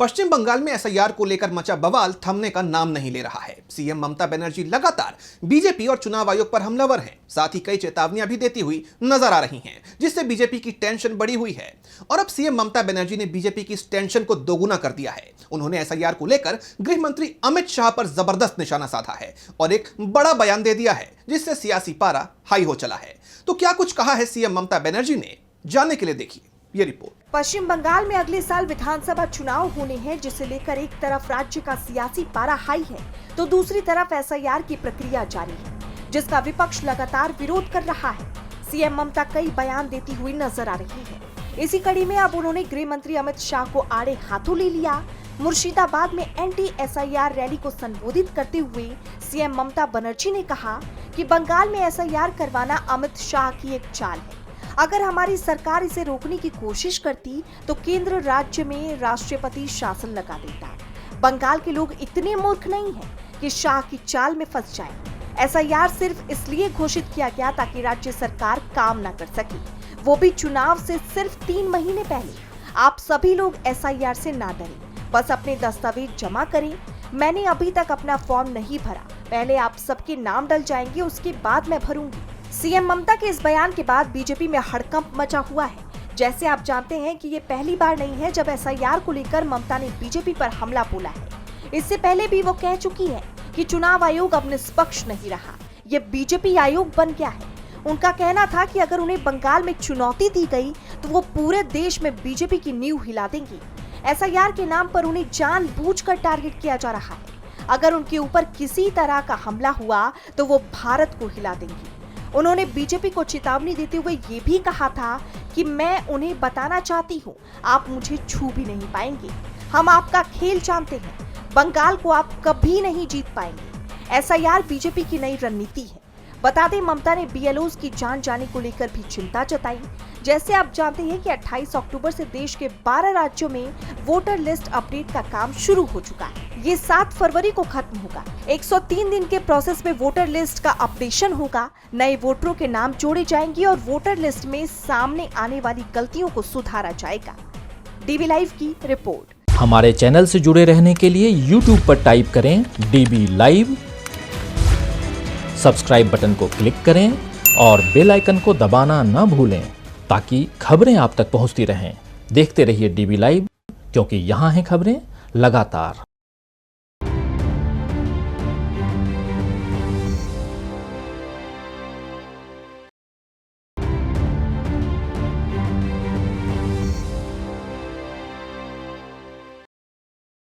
पश्चिम बंगाल में एसआईआर को लेकर मचा बवाल थमने का नाम नहीं ले रहा है। सीएम ममता बनर्जी लगातार बीजेपी और चुनाव आयोग पर हमलावर हैं। साथ ही कई चेतावनियां भी देती हुई नजर आ रही हैं, जिससे बीजेपी की टेंशन बढ़ी हुई है। और अब सीएम ममता बनर्जी ने बीजेपी की इस टेंशन को दोगुना कर दिया है। उन्होंने एसआईआर को लेकर गृह मंत्री अमित शाह पर जबरदस्त निशाना साधा है और एक बड़ा बयान दे दिया है, जिससे सियासी पारा हाई हो चला है। तो क्या कुछ कहा है सीएम ममता बनर्जी ने, जानने के लिए देखिए ये रिपोर्ट। पश्चिम बंगाल में अगले साल विधानसभा चुनाव होने हैं, जिसे लेकर एक तरफ राज्य का सियासी पारा हाई है तो दूसरी तरफ एसआईआर की प्रक्रिया जारी है, जिसका विपक्ष लगातार विरोध कर रहा है। सीएम ममता कई बयान देती हुई नजर आ रही है। इसी कड़ी में अब उन्होंने गृह मंत्री अमित शाह को आड़े हाथों ले लिया। मुर्शिदाबाद में एंटी एसआईआर रैली को संबोधित करते हुए सीएम ममता बनर्जी ने कहा कि बंगाल में एसआईआर करवाना अमित शाह की एक चाल है। अगर हमारी सरकार इसे रोकने की कोशिश करती तो केंद्र राज्य में राष्ट्रपति शासन लगा देता। बंगाल के लोग इतने मूर्ख नहीं हैं कि शाह की चाल में फंस जाएं। एसआईआर सिर्फ इसलिए घोषित किया गया ताकि राज्य सरकार काम न कर सके, वो भी चुनाव से सिर्फ 3 महीने पहले। आप सभी लोग एसआईआर से ना डरें, बस अपने दस्तावेज जमा करें। मैंने अभी तक अपना फॉर्म नहीं भरा, पहले आप सबके नाम डल जाएंगे, उसके बाद मैं भरूंगी। सीएम ममता के इस बयान के बाद बीजेपी में हड़कंप मचा हुआ है। जैसे आप जानते हैं कि ये पहली बार नहीं है जब एसआईआर को लेकर ममता ने बीजेपी पर हमला बोला है। इससे पहले भी वो कह चुकी है कि चुनाव आयोग अब निष्पक्ष नहीं रहा, ये बीजेपी आयोग बन गया है। उनका कहना था कि अगर उन्हें बंगाल में चुनौती दी गई तो वो पूरे देश में बीजेपी की नींव हिला देंगे। एसआईआर के नाम पर उन्हें जानबूझकर टारगेट किया जा रहा है। अगर उनके ऊपर किसी तरह का हमला हुआ तो वो भारत को हिला देंगे। उन्होंने बीजेपी को चेतावनी देते हुए ये भी कहा था कि मैं उन्हें बताना चाहती हूँ, आप मुझे छू भी नहीं पाएंगे। हम आपका खेल जानते हैं, बंगाल को आप कभी नहीं जीत पाएंगे। एसआईआर बीजेपी की नई रणनीति है। बता दें, ममता ने बीएलओज की जान जाने को लेकर भी चिंता जताई। जैसे आप जानते हैं कि 28 अक्टूबर से देश के 12 राज्यों में वोटर लिस्ट अपडेट का काम शुरू हो चुका है। ये 7 फरवरी को खत्म होगा। 103 दिन के प्रोसेस में वोटर लिस्ट का अपडेशन होगा। नए वोटरों के नाम जोड़े जाएंगे और वोटर लिस्ट में सामने आने वाली गलतियों को सुधारा जाएगा। डीबी लाइव की रिपोर्ट। हमारे चैनल से जुड़े रहने के लिए YouTube पर टाइप करें डीबी लाइव, सब्सक्राइब बटन को क्लिक करें और बेल आइकन को दबाना न भूलें ताकि खबरें आप तक पहुंचती रहें। देखते रहिए डीबी लाइव, क्योंकि यहाँ हैं खबरें लगातार।